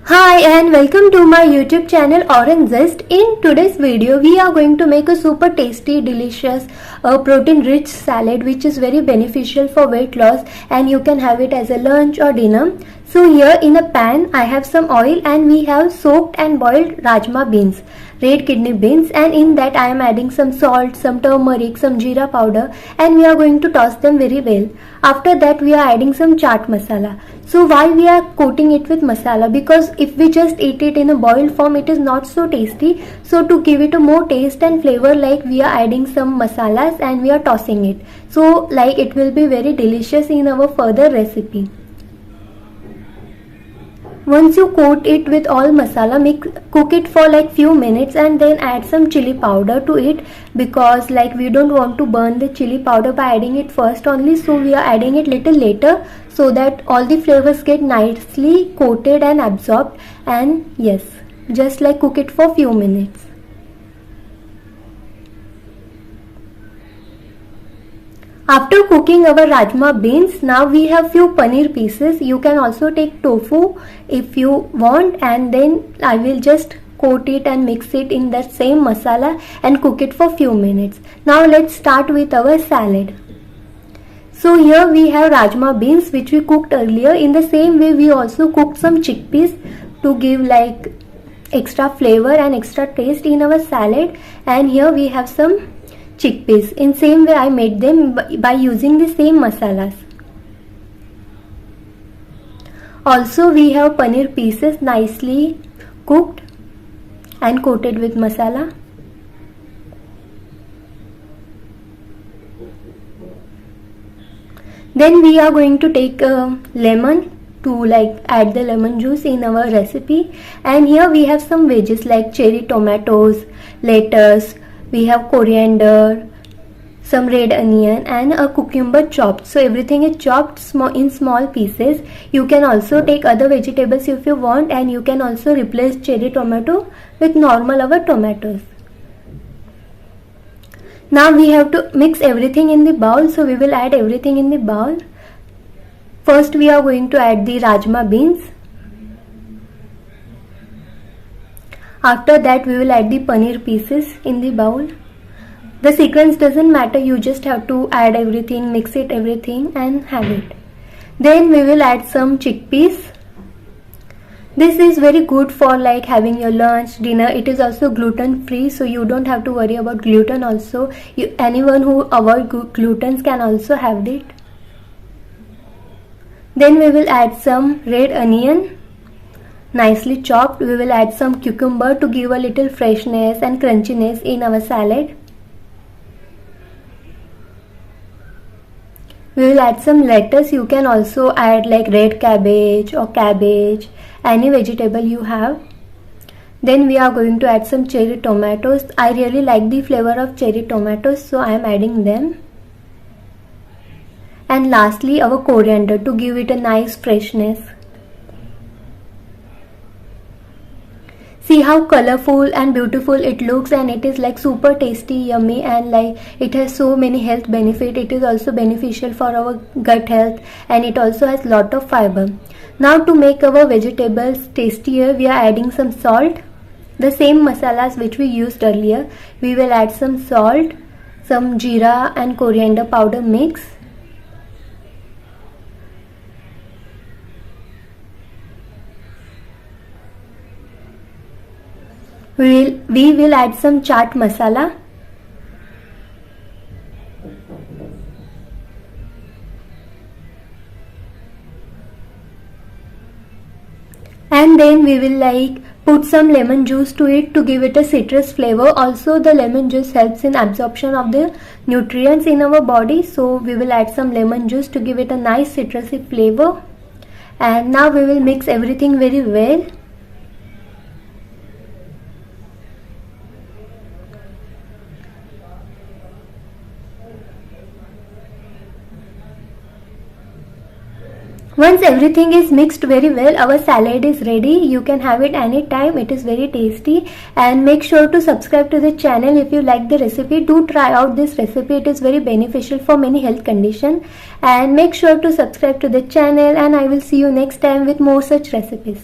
Hi and welcome to my YouTube channel Orange Zest. In today's video we are going to make a super tasty, delicious, protein rich salad which is very beneficial for weight loss, and you can have it as a lunch or dinner. So here in a pan I have some oil and we have soaked and boiled rajma beans, red kidney beans, and in that I am adding some salt, some turmeric, some jeera powder, and we are going to toss them very well. After that we are adding some chaat masala. So why we are coating it with masala? Because if we just eat it in a boiled form it is not so tasty. So to give it a more taste and flavor, like we are adding some masalas and we are tossing it. So like it will be very delicious in our further recipe. Once you coat it with all masala, cook it for like few minutes and then add some chili powder to it, because like we don't want to burn the chili powder by adding it first only, so we are adding it little later so that all the flavors get nicely coated and absorbed. And yes, just like cook it for few minutes. After cooking our rajma beans, now we have few paneer pieces. You can also take tofu if you want, and then I will just coat it and mix it in that same masala and cook it for few minutes. Now let's start with our salad. So here we have rajma beans which we cooked earlier. In the same way we also cooked some chickpeas to give like extra flavor and extra taste in our salad, and here we have some chickpeas. In same way I made them by using the same masalas. Also we have paneer pieces nicely cooked and coated with masala. Then we are going to take a lemon to like add the lemon juice in our recipe, and here we have some veggies like cherry tomatoes, lettuce, we have coriander, some red onion, and a cucumber chopped. So everything is chopped in small pieces. You can also take other vegetables if you want, and you can also replace cherry tomato with normal our tomatoes. Now we have to mix everything in the bowl, so we will add everything in the bowl. First we are going to add the rajma beans. After that we will add the paneer pieces in the bowl. The sequence doesn't matter, you just have to add everything, mix it everything and have it. Then we will add some chickpeas. This is very good for like having your lunch, dinner. It is also gluten free, so you don't have to worry about gluten also. Anyone who avoid gluten can also have it. Then we will add some red onion, nicely chopped. We will add some cucumber to give a little freshness and crunchiness in our salad. We will add some lettuce. You can also add like red cabbage or cabbage, any vegetable you have. Then we are going to add some cherry tomatoes. I really like the flavor of cherry tomatoes, so I am adding them. And lastly our coriander to give it a nice freshness. See how colorful and beautiful it looks, and it is like super tasty, yummy, and like it has so many health benefits. It is also beneficial for our gut health, and it also has lot of fiber. Now to make our vegetables tastier, we are adding some salt. The same masalas which we used earlier. We will add some salt, some jeera and coriander powder mix. We will add some chaat masala. And then we will like put some lemon juice to it to give it a citrus flavor. Also the lemon juice helps in absorption of the nutrients in our body, so we will add some lemon juice to give it a nice citrusy flavor. And now we will mix everything very well. Once everything is mixed very well, our salad is ready. You can have it anytime. It is very tasty. And make sure to subscribe to the channel if you like the recipe. Do try out this recipe. It is very beneficial for many health conditions. And make sure to subscribe to the channel, and I will see you next time with more such recipes.